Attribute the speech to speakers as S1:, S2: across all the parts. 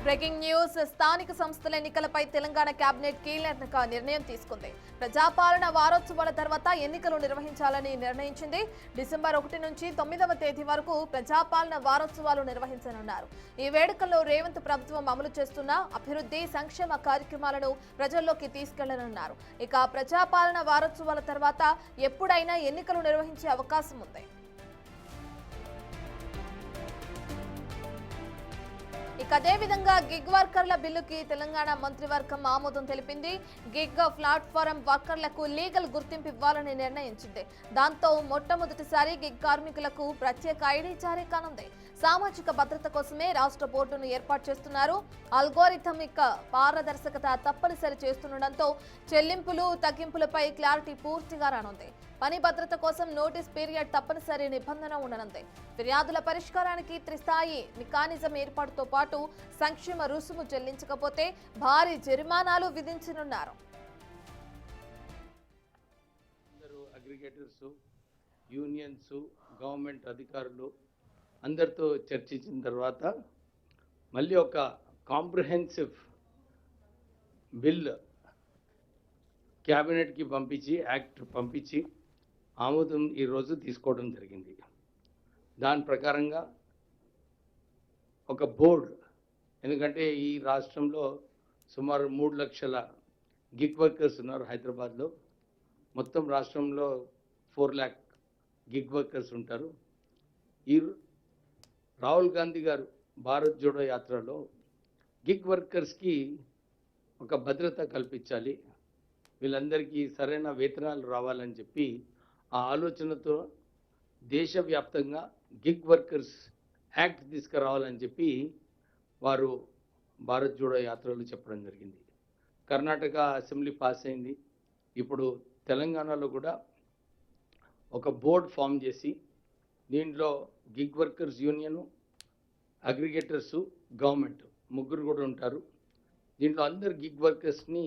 S1: Breaking news స్థానిక సంస్థల ఎన్నికలపై తెలంగాణ కేబినెట్ కీలక నిర్ణయం తీసుకుంది. ప్రజాపాలన వారోత్సవాల తర్వాత ఎన్నికలు నిర్వహించాలని నిర్ణయించింది. డిసెంబర్ 1 నుంచి 9వ తేదీ వరకు ప్రజాపాలన వారోత్సవాలు నిర్వహించనున్నారు. ఈ వేడుకల్లో రేవంత్ ప్రభుత్వం అమలు చేస్తున్న అభివృద్ధి సంక్షేమ కార్యక్రమాలను ప్రజల్లోకి తీసుకెళ్లనున్నారు. ఇక ప్రజాపాలన వారోత్సవాల తర్వాత ఎప్పుడైనా ఎన్నికలు నిర్వహించే అవకాశం ఉంది. ఇక అదే విధంగా గిగ్ వర్కర్ల బిల్లుకి తెలంగాణ మంత్రివర్గం ఆమోదం తెలిపింది. గిగ్ ప్లాట్ఫారం వర్కర్లకు లీగల్ గుర్తింపు ఇవ్వాలని నిర్ణయించింది. దాంతో మొట్టమొదటిసారి గిగ్ కార్మికులకు ప్రత్యేక ఐడి జారీ కానుంది. సామాజిక భద్రత కోసమే రాష్ట్ర బోర్డును ఏర్పాటు చేస్తున్నారు. అల్గోరిథమిక్ పారదర్శకత తప్పనిసరి చేస్తుండటంతో చెల్లింపులు తగ్గింపులపై క్లారిటీ పూర్తిగా రానుంది. పని భద్రత కోసం నోటీస్ పీరియడ్ తప్పనిసరి నిబంధన ఉండనుంది. ఫిర్యాదుల పరిష్కారానికి త్రిస్థాయి మెకానిజం ఏర్పాటుతో పాటు సంక్షేమ రుసుము చెల్లించకపోతే భారీ జరిమానాలు విధించనున్నారు.
S2: అగ్రిగేటర్స్, యూనియన్స్, గవర్నమెంట్ అధికారులు అందరితో చర్చించిన తర్వాత మళ్ళీ ఒక కాంప్రహెన్సివ్ బిల్ క్యాబినెట్కి పంపించి యాక్ట్ పంపించి ఆమోదం ఈరోజు తీసుకోవడం జరిగింది. దాని ప్రకారంగా ఒక బోర్డు, ఎందుకంటే ఈ రాష్ట్రంలో సుమారు 3 లక్షల గిగ్ వర్కర్స్ ఉన్నారు. హైదరాబాద్లో మొత్తం రాష్ట్రంలో 4 lakh గిగ్ వర్కర్స్ ఉంటారు. ఈ రాహుల్ గాంధీ గారు భారత్ జోడో యాత్రలో గిగ్ వర్కర్స్కి ఒక భద్రత కల్పించాలి, వీళ్ళందరికీ సరైన వేతనాలు రావాలని చెప్పి ఆ ఆలోచనతో దేశవ్యాప్తంగా గిగ్ వర్కర్స్ యాక్ట్ తీసుకురావాలని చెప్పి వారు భారత్ జోడో యాత్రలు చెప్పడం జరిగింది. కర్ణాటక అసెంబ్లీ పాస్ అయింది. ఇప్పుడు తెలంగాణలో కూడా ఒక బోర్డు ఫామ్ చేసి దీంట్లో గిగ్ వర్కర్స్ యూనియను, అగ్రిగేటర్సు, గవర్నమెంట్ ముగ్గురు కూడా ఉంటారు. దీంట్లో అందరు గిగ్ వర్కర్స్ని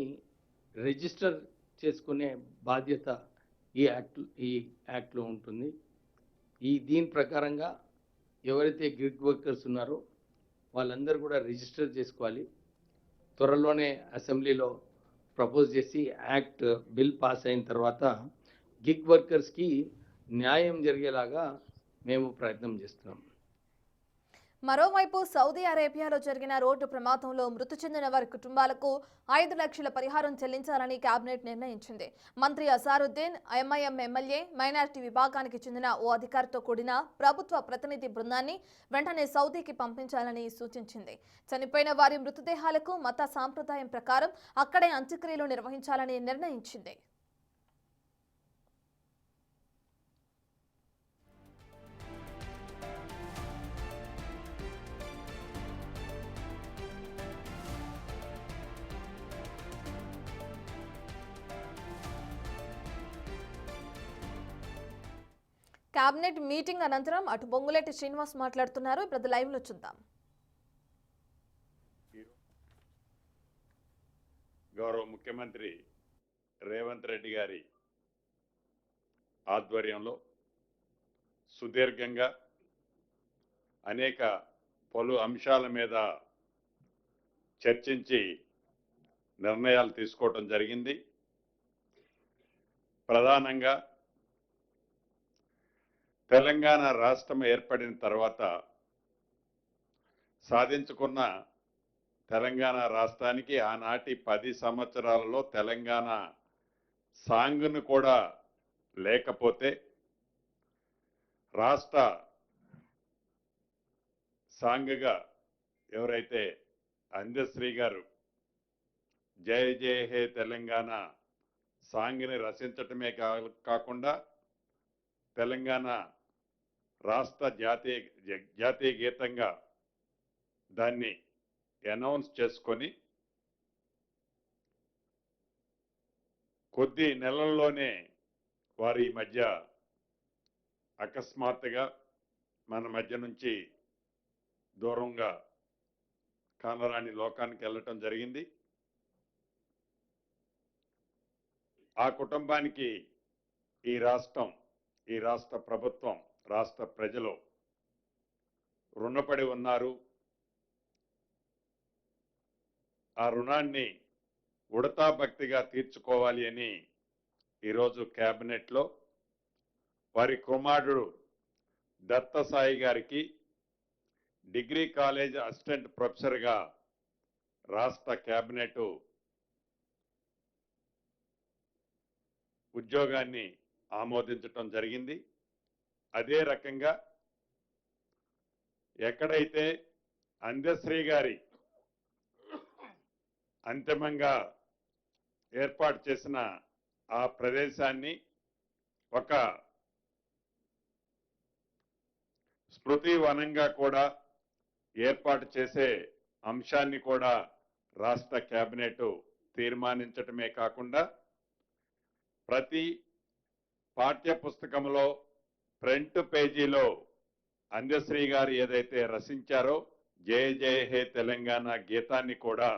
S2: రిజిస్టర్ చేసుకునే బాధ్యత ఈ యాక్ట్లో ఉంటుంది. దీని ప్రకారంగా ఎవరైతే గిగ్ వర్కర్స్ ఉన్నారో వాళ్ళందరూ కూడా రిజిస్టర్ చేసుకోవాలి. త్వరలోనే అసెంబ్లీలో ప్రపోజ్ చేసి యాక్ట్ బిల్ పాస్ అయిన తర్వాత గిగ్ వర్కర్స్కి న్యాయం జరిగేలాగా మేము ప్రయత్నం చేస్తున్నాం.
S1: మరోవైపు సౌదీ అరేబియాలో జరిగిన రోడ్డు ప్రమాదంలో మృతి చెందిన వారి కుటుంబాలకు 5 లక్షల పరిహారం చెల్లించాలని కేబినెట్ నిర్ణయించింది. మంత్రి అసారుద్దీన్ ఎంఐఎం ఎమ్మెల్యే మైనారిటీ విభాగానికి చెందిన ఓ అధికారితో కూడిన ప్రభుత్వ ప్రతినిధి బృందాన్ని వెంటనే సౌదీకి పంపించాలని సూచించింది. చనిపోయిన వారి మృతదేహాలకు మత సాంప్రదాయం ప్రకారం అక్కడే అంత్యక్రియలు నిర్వహించాలని నిర్ణయించింది. కేబినెట్ మీటింగ్ అనంతరం అటు బొంగులేటి శ్రీనివాస్ మాట్లాడుతున్నారు. ఇప్పుడు లైవ్ లో చూద్దాం.
S3: గౌరవ ముఖ్యమంత్రి రేవంత్ రెడ్డి గారి ఆధ్వర్యంలో సుదీర్ఘంగా అనేక పలు అంశాల మీద చర్చించి నిర్ణయాలు తీసుకోవడం జరిగింది. ప్రధానంగా తెలంగాణ రాష్ట్రం ఏర్పడిన తర్వాత సాధించుకున్న తెలంగాణ రాష్ట్రానికి ఆనాటి 10 సంవత్సరాలలో తెలంగాణ సాంగ్ను కూడా లేకపోతే రాష్ట్ర సాంగ్గా ఎవరైతే అందశ్రీ గారు జయ జయ హే తెలంగాణ సాంగ్ని రచించటమే కాకుండా తెలంగాణ రాష్ట్ర జాతీయ గీతంగా దాన్ని అనౌన్స్ చేసుకొని కొద్ది నెలల్లోనే వారి మధ్య అకస్మాత్తుగా మన మధ్య నుంచి దూరంగా కానరాని లోకానికి వెళ్ళటం జరిగింది. ఆ కుటుంబానికి ఈ రాష్ట్ర ప్రభుత్వం, రాష్ట్ర ప్రజలు రుణపడి ఉన్నారు. ఆ రుణాన్ని ఉడతా భక్తిగా తీర్చుకోవాలి అని ఈరోజు కేబినెట్లో వారి కుమారుడు దత్తసాయి గారికి డిగ్రీ కాలేజ్ అసిస్టెంట్ ప్రొఫెసర్గా రాష్ట్ర కేబినెట్ ఉద్యోగాన్ని ఆమోదించటం జరిగింది. అదే రకంగా ఎక్కడైతే అందశ్రీ గారి అంతిమంగా ఏర్పాటు చేసిన ఆ ప్రదేశాన్ని ఒక స్మృతి వనంగా కూడా ఏర్పాటు చేసే అంశాన్ని కూడా రాష్ట్ర కేబినెట్ తీర్మానించటమే కాకుండా ప్రతి పాఠ్య పుస్తకంలో ఫ్రంట్ పేజీలో అందశ్రీ గారు ఏదైతే రచించారో జయ జయ హే తెలంగాణ గీతాన్ని కూడా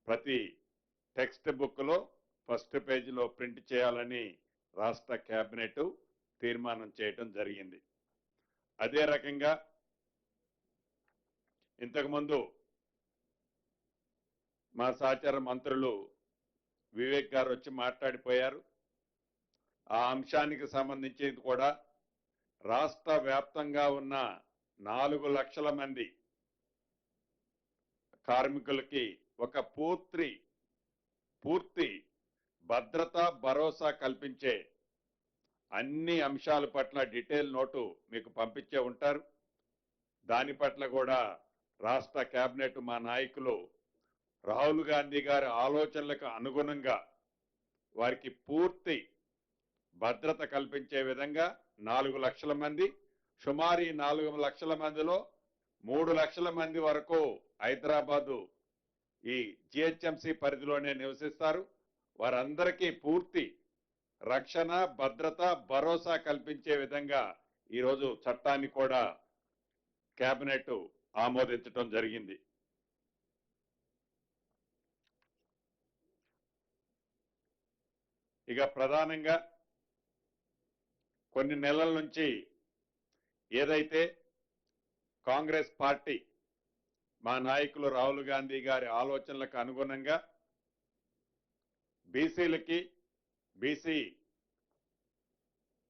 S3: ప్రతి టెక్స్ట్ బుక్ లో ఫస్ట్ పేజీలో ప్రింట్ చేయాలని రాష్ట్ర కేబినెట్ తీర్మానం చేయటం జరిగింది. అదే రకంగా ఇంతకుముందు మా సహచార మంత్రులు వివేక్ గారు వచ్చి మాట్లాడిపోయారు. ఆ అంశానికి సంబంధించి కూడా రాష్ట్ర వ్యాప్తంగా ఉన్న 4 లక్షల మంది కార్మికులకి ఒక పూర్తి భద్రత భరోసా కల్పించే అన్ని అంశాల పట్ల డీటెయిల్ నోటు మీకు పంపించే ఉంటారు. దాని పట్ల కూడా రాష్ట్ర కేబినెట్ మా నాయకులు రాహుల్ గాంధీ గారి ఆలోచనలకు అనుగుణంగా వారికి పూర్తి భద్రత కల్పించే విధంగా 4 లక్షల మంది, సుమారు 4 లక్షల మందిలో 3 లక్షల మంది వరకు హైదరాబాదు ఈ జిహెచ్ఎంసి పరిధిలోనే నివసిస్తారు. వారందరికీ పూర్తి రక్షణ భద్రత భరోసా కల్పించే విధంగా ఈరోజు చట్టాన్ని కూడా కేబినెట్ ఆమోదించడం జరిగింది. ఇక ప్రధానంగా కొన్ని నెలల నుంచి ఏదైతే కాంగ్రెస్ పార్టీ మా నాయకులు రాహుల్ గాంధీ గారి ఆలోచనలకు అనుగుణంగా బీసీలకి బీసీ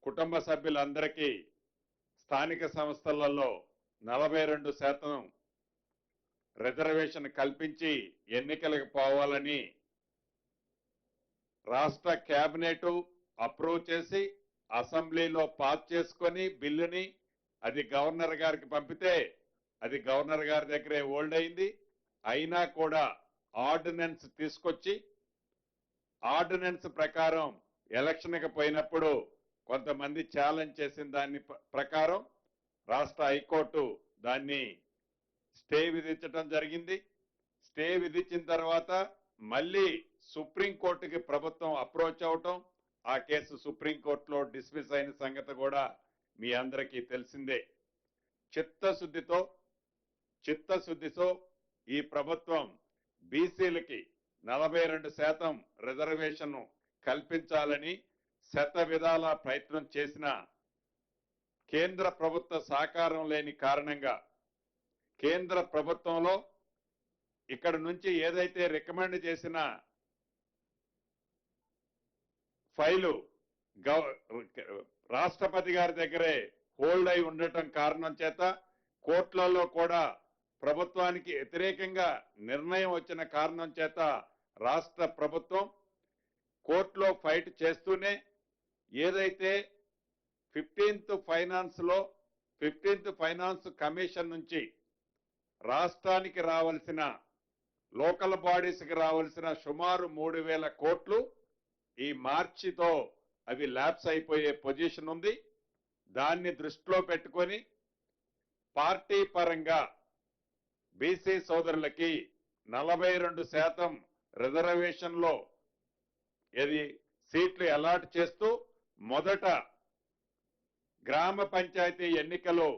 S3: కుటుంబ సభ్యులందరికీ స్థానిక సంస్థలలో 42% రిజర్వేషన్ కల్పించి ఎన్నికలకు పోవాలని రాష్ట్ర కేబినెట్ అప్రూవ్ చేసి అసెంబ్లీలో పాస్ చేసుకొని బిల్లుని అది గవర్నర్ గారికి పంపితే అది గవర్నర్ గారి దగ్గరే హోల్డ్ అయింది. అయినా కూడా ఆర్డినెన్స్ తీసుకొచ్చి ఆర్డినెన్స్ ప్రకారం ఎలక్షన్కి పోయినప్పుడు కొంతమంది ఛాలెంజ్ చేసిన దాని ప్రకారం రాష్ట్ర హైకోర్టు దాన్ని స్టే విధించడం జరిగింది. స్టే విధించిన తర్వాత మళ్ళీ సుప్రీంకోర్టుకి ప్రభుత్వం అప్రోచ్ అవటం, ఆ కేసు సుప్రీంకోర్టులో డిస్మిస్ అయిన సంగతి కూడా మీ అందరికీ తెలిసిందే. చిత్తశుద్ధితో ఈ ప్రభుత్వం బీసీలకి 42% రిజర్వేషన్ కల్పించాలని శత విధాల ప్రయత్నం చేసిన కేంద్ర ప్రభుత్వ సహకారం లేని కారణంగా కేంద్ర ప్రభుత్వంలో ఇక్కడ నుంచి ఏదైతే రికమెండ్ చేసిన ఫైలు రాష్ట్రపతి గారి దగ్గరే హోల్డ్ అయి ఉండటం కారణం చేత కోర్టులలో కూడా ప్రభుత్వానికి వ్యతిరేకంగా నిర్ణయం వచ్చిన కారణం చేత రాష్ట్ర ప్రభుత్వం కోర్టులో ఫైట్ చేస్తూనే ఏదైతే 15th ఫైనాన్స్ కమిషన్ నుంచి రాష్ట్రానికి రావాల్సిన లోకల్ బాడీస్కి రావాల్సిన సుమారు 3,000 కోట్లు ఈ మార్చితో అవి ల్యాప్స్ అయిపోయే పొజిషన్ ఉంది. దాన్ని దృష్టిలో పెట్టుకొని పార్టీ పరంగా బీసీ సోదరులకి 42% రిజర్వేషన్లో సీట్లు అలాట్ చేస్తూ మొదట గ్రామ పంచాయతీ ఎన్నికలు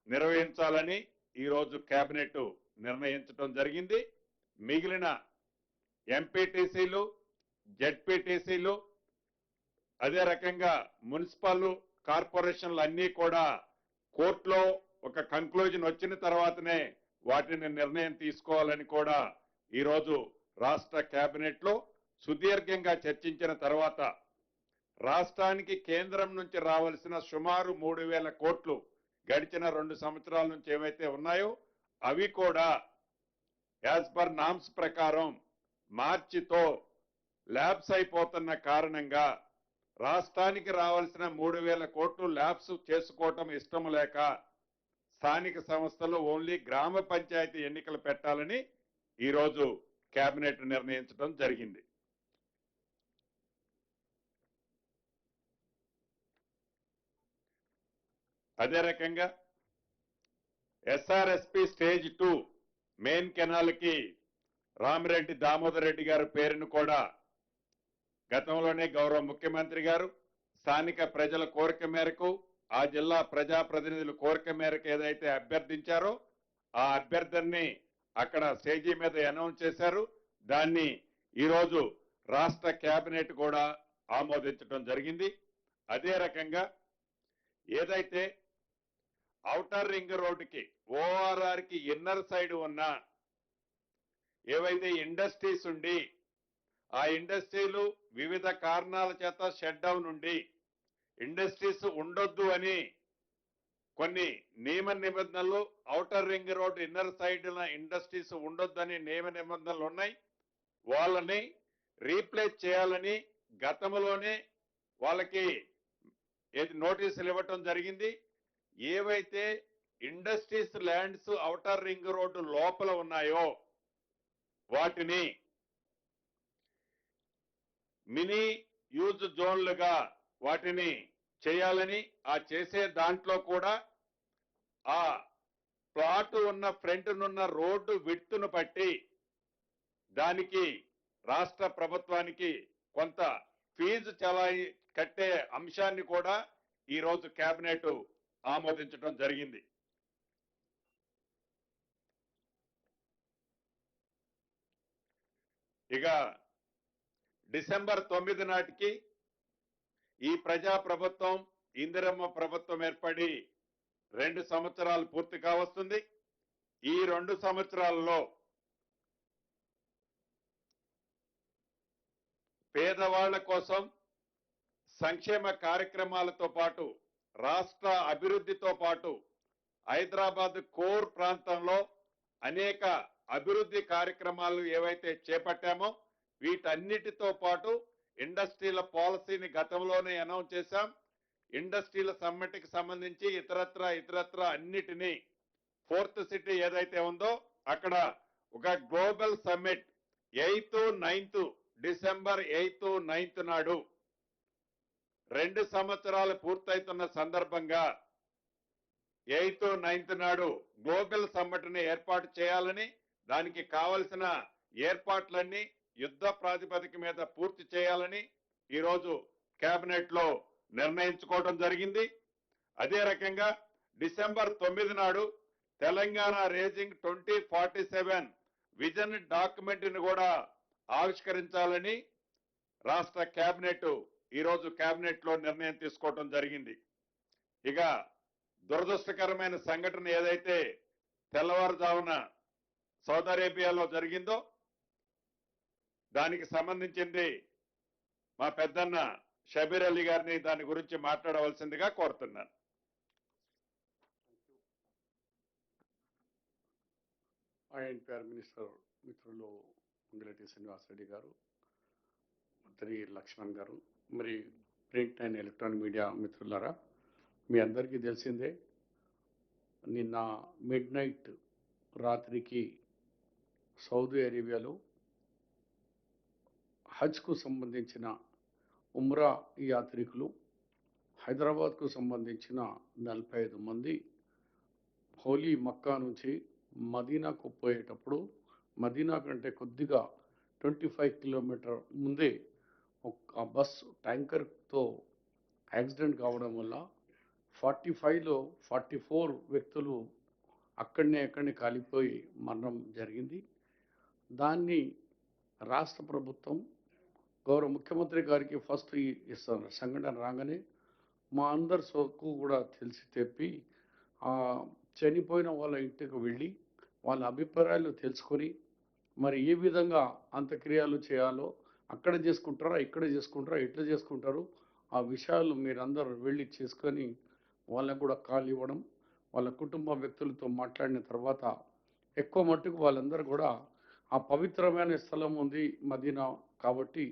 S3: నిర్వహించాలని ఈరోజు కేబినెట్ నిర్ణయించడం జరిగింది. మిగిలిన ఎంపీటీసీలు జెడ్పీటీసీలు అదే రకంగా మున్సిపల్ కార్పొరేషన్లు అన్నీ కూడా కోర్టులో ఒక కంక్లూజన్ వచ్చిన తర్వాతనే వాటిని నిర్ణయం తీసుకోవాలని కూడా ఈరోజు రాష్ట్ర కేబినెట్లో సుదీర్ఘంగా చర్చించిన తర్వాత రాష్ట్రానికి కేంద్రం నుంచి రావాల్సిన సుమారు 3,000 కోట్లు గడిచిన 2 సంవత్సరాల నుంచి ఏవైతే ఉన్నాయో అవి కూడా యాజ్ పర్ నామ్స్ ప్రకారం మార్చితో ల్యాబ్స్ అయిపోతున్న కారణంగా రాష్ట్రానికి రావాల్సిన 3,000 కోట్లు ల్యాబ్స్ చేసుకోవటం ఇష్టం లేక స్థానిక సంస్థలు ఓన్లీ గ్రామ పంచాయతీ ఎన్నికలు పెట్టాలని ఈరోజు కేబినెట్ నిర్ణయించడం జరిగింది. అదే రకంగా ఎస్ఆర్ఎస్పి స్టేజ్ 2 మెయిన్ కెనాల్ కి రామిరెడ్డి దామోదర్ రెడ్డి గారి పేరును కూడా గతంలోనే గౌరవ ముఖ్యమంత్రి గారు స్థానిక ప్రజల కోరిక మేరకు ఆ జిల్లా ప్రజాప్రతినిధుల కోరిక మేరకు ఏదైతే అభ్యర్థించారో ఆ అభ్యర్థిని అక్కడ స్టేజీ మీద అనౌన్స్ చేశారు. దాన్ని ఈరోజు రాష్ట్ర కేబినెట్ కూడా ఆమోదించడం జరిగింది. అదే రకంగా ఏదైతే ఔటర్ రింగ్ రోడ్డుకి ఓఆర్ఆర్ కి ఇన్నర్ సైడ్ ఉన్న ఏవైతే ఇండస్ట్రీస్ ఉండి ఆ ఇండస్ట్రీలు వివిధ కారణాల చేత షట్ డౌన్ ఉండి ఇండస్ట్రీస్ ఉండొద్దు అని కొన్ని నియమ నిబంధనలు outer ring road inner side industries ఉండొద్దని నియమ నిబంధనలు ఉన్నాయి. వాళ్ళని రీప్లేస్ చేయాలని గతంలోనే వాళ్ళకి నోటీసులు ఇవ్వటం జరిగింది. ఏవైతే industries lands outer ring road లోపల ఉన్నాయో వాటిని మినీ యూజ్ జోన్లుగా వాటిని చేయాలని ఆ చేసే దాంట్లో కూడా ఆ ప్లాట్ ఉన్న ఫ్రంట్ నున్న రోడ్డు విడ్త్ను బట్టి దానికి రాష్ట్ర ప్రభుత్వానికి కొంత ఫీజు కట్టే అంశాన్ని కూడా ఈ రోజు కేబినెట్ ఆమోదించడం జరిగింది. ఇక డిసెంబర్ 9 నాటికి ఈ ప్రజా ప్రభుత్వం ఇందిరమ్మ ప్రభుత్వం ఏర్పడి 2 సంవత్సరాలు పూర్తి కావస్తుంది. ఈ 2 సంవత్సరాల్లో పేదవాళ్ల కోసం సంక్షేమ కార్యక్రమాలతో పాటు రాష్ట్ర అభివృద్ధితో పాటు హైదరాబాద్ కోర్ ప్రాంతంలో అనేక అభివృద్ధి కార్యక్రమాలు ఏవైతే చేపట్టామో వీటన్నిటితో పాటు ఇండస్ట్రీల పాలసీని గతంలోనే అనౌన్స్ చేశాం. ఇండస్ట్రీల సమ్మిట్కి సంబంధించి ఇతరత్ర అన్నిటినీ 4th సిటీ ఏదైతే ఉందో అక్కడ ఒక global summit 8th 9th December 8th 9th నాడు 2 సంవత్సరాలు పూర్తవుతున్న సందర్భంగా 8th 9th నాడు గ్లోబల్ సమ్మిట్ని ఏర్పాటు చేయాలని దానికి కావలసిన ఏర్పాట్లన్నీ యుద్ధ ప్రాతిపదిక మీద పూర్తి చేయాలని ఈరోజు కేబినెట్ లో నిర్ణయించుకోవడం జరిగింది. అదే రకంగా డిసెంబర్ 9 నాడు తెలంగాణ రేజింగ్ 2047 విజన్ డాక్యుమెంట్ ని కూడా ఆవిష్కరించాలని రాష్ట్ర కేబినెట్ ఈరోజు కేబినెట్ లో నిర్ణయం తీసుకోవడం జరిగింది. ఇక దురదృష్టకరమైన సంఘటన ఏదైతే తెల్లవారుజామున సౌదీ అరేబియాలో జరిగిందో దానికి సంబంధించింది మా పెద్దన్న షబీర్ అలీ గారిని దాని గురించి మాట్లాడవలసిందిగా కోరుతున్నాను.
S4: ఐఎన్పిఆర్ మినిస్టర్ మిత్రులు మంగిరెడ్డి శ్రీనివాసరెడ్డి గారు, మంత్రి లక్ష్మణ్ గారు, మరి ప్రింట్ అండ్ ఎలక్ట్రానిక్ మీడియా మిత్రులారా, మీ అందరికీ తెలిసిందే నిన్న మిడ్ నైట్ రాత్రికి సౌదీ అరేబియాలో హజ్కు సంబంధించిన ఉమ్రా యాత్రికులు హైదరాబాద్కు సంబంధించిన 45 మంది హోలీ మక్కా నుంచి మదీనాకు పోయేటప్పుడు మదీనా కంటే కొద్దిగా 25 కిలోమీటర్ ముందే ఒక బస్సు ట్యాంకర్తో యాక్సిడెంట్ కావడం వల్ల 45లో 44 వ్యక్తులు అక్కడనే కాలిపోయి మరణం జరిగింది. దాన్ని రాష్ట్ర ప్రభుత్వం గౌరవ ముఖ్యమంత్రి గారికి ఫస్ట్ ఈ సంఘటన రాగానే మా అందరి సోకు కూడా తెలిసి తెప్పి చనిపోయిన వాళ్ళ ఇంటికి వెళ్ళి వాళ్ళ అభిప్రాయాలు తెలుసుకొని మరి ఏ విధంగా అంత్యక్రియలు చేయాలో అక్కడ చేసుకుంటారా, ఇక్కడ చేసుకుంటారా, ఎట్లా చేసుకుంటారు, ఆ విషయాలు మీరందరూ వెళ్ళి చేసుకొని వాళ్ళకు కూడా కాల్ ఇవ్వడం, వాళ్ళ కుటుంబ వ్యక్తులతో మాట్లాడిన తర్వాత ఎక్కువ మట్టుకు వాళ్ళందరూ కూడా ఆ పవిత్రమైన స్థలం ఉంది మదీనా కాబట్టి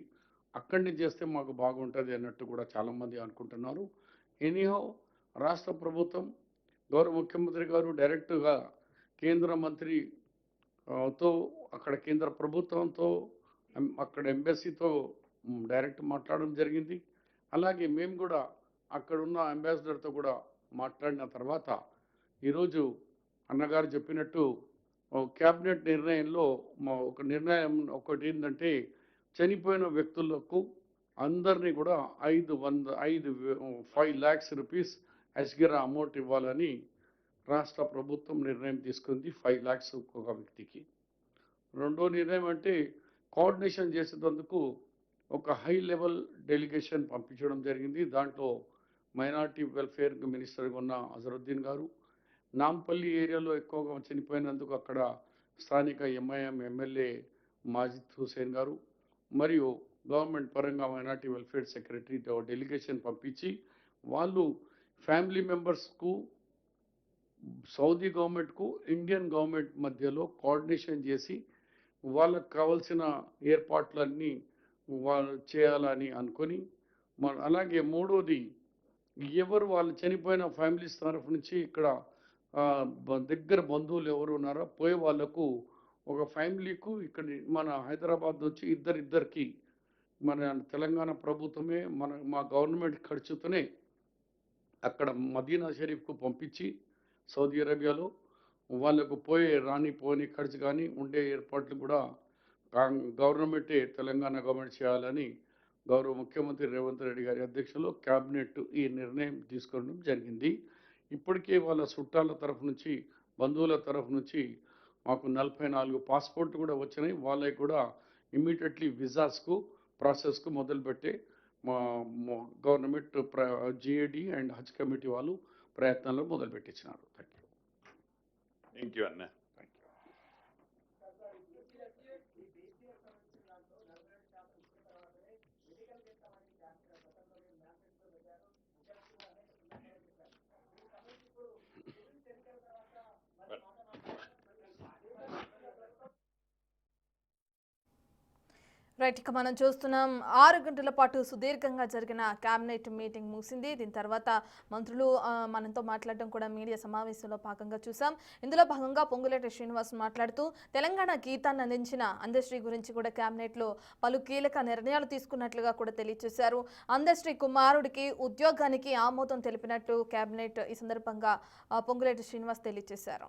S4: అక్కడిని చేస్తే మాకు బాగుంటుంది అన్నట్టు కూడా చాలామంది అనుకుంటున్నారు. ఎనీహౌ రాష్ట్ర ప్రభుత్వం గౌరవ ముఖ్యమంత్రి గారు డైరెక్ట్గా కేంద్ర మంత్రి తో అక్కడ కేంద్ర ప్రభుత్వంతో అక్కడ ఎంబసీతో డైరెక్ట్ మాట్లాడడం జరిగింది. అలాగే మేము కూడా అక్కడున్న అంబాసిడర్తో కూడా మాట్లాడిన తర్వాత ఈరోజు అన్నగారు చెప్పినట్టు క్యాబినెట్ నిర్ణయంలో ఒక నిర్ణయం ఒకటి ఏంటంటే చనిపోయిన వ్యక్తులకు అందరినీ కూడా 5 lakhs రూపీస్ అస్గిరా అమౌంట్ ఇవ్వాలని రాష్ట్ర ప్రభుత్వం నిర్ణయం తీసుకుంది 5 lakhs ఒక వ్యక్తికి. రెండో నిర్ణయం అంటే కోఆర్డినేషన్ చేసేందుకు ఒక హై లెవెల్ డెలిగేషన్ పంపించడం జరిగింది. దాంట్లో మైనారిటీ వెల్ఫేర్ మినిస్టర్గా ఉన్న అజరుద్దీన్ గారు, నాంపల్లి ఏరియాలో ఎక్కువగా చనిపోయినందుకు అక్కడ స్థానిక ఎంఐఎం ఎమ్మెల్యే మాజిద్ హుసేన్ గారు మరియు గవర్నమెంట్ పరంగా మైనారిటీ వెల్ఫేర్ సెక్రటరీ డెలిగేషన్ పంపించి వాళ్ళు ఫ్యామిలీ మెంబర్స్కు సౌదీ గవర్నమెంట్కు ఇండియన్ గవర్నమెంట్ మధ్యలో కోఆర్డినేషన్ చేసి వాళ్ళకు కావాల్సిన ఏర్పాట్లన్నీ వాళ్ళు చేయాలని అనుకొని అలాగే మూడోది ఎవరు వాళ్ళు చనిపోయిన ఫ్యామిలీస్ తరఫు నుంచి ఇక్కడ దగ్గర బంధువులు ఎవరు ఉన్నారో పోయే వాళ్ళకు ఒక ఫ్యామిలీకు ఇక్కడ మన హైదరాబాద్ నుంచి ఇద్దరికి మన తెలంగాణ ప్రభుత్వమే మా గవర్నమెంట్ ఖర్చుతోనే అక్కడ మదీనా షరీఫ్కు పంపించి సౌదీ అరేబియాలో వాళ్ళకు పోని ఖర్చు కానీ ఉండే ఏర్పాట్లు కూడా గవర్నమెంటే తెలంగాణ గవర్నమెంట్ చేయాలని గౌరవ ముఖ్యమంత్రి రేవంత్ రెడ్డి గారి అధ్యక్షతలో క్యాబినెట్ ఈ నిర్ణయం తీసుకోవడం జరిగింది. ఇప్పటికే వాళ్ళ చుట్టాల తరఫు నుంచి బంధువుల తరఫు నుంచి మాకు 44 పాస్పోర్ట్ కూడా వచ్చినాయి. వాళ్ళకి కూడా ఇమీడియట్లీ విజాస్కు ప్రాసెస్కు మొదలుపెట్టే మా గవర్నమెంట్ జిఏడి అండ్ హజ్ కమిటీ వాళ్ళు ప్రయత్నాలు మొదలుపెట్టించినారు.
S3: థ్యాంక్ యూ అన్న.
S1: రైట్, ఇక మనం చూస్తున్నాం 6 గంటల పాటు సుదీర్ఘంగా జరిగిన కేబినెట్ మీటింగ్ ముగిసింది. దీని తర్వాత మంత్రులు మనతో మాట్లాడడం కూడా మీడియా సమావేశంలో భాగంగా చూసాం. ఇందులో భాగంగా పొంగులేటి శ్రీనివాస్ మాట్లాడుతూ తెలంగాణ గీతాన్ని అందించిన అందశ్రీ గురించి కూడా కేబినెట్లో పలు కీలక నిర్ణయాలు తీసుకున్నట్లుగా కూడా తెలియజేశారు. అందశ్రీ కుమారుడికి ఉద్యోగానికి ఆమోదం తెలిపినట్టు కేబినెట్ ఈ సందర్భంగా పొంగులేటి శ్రీనివాస్ తెలియజేశారు.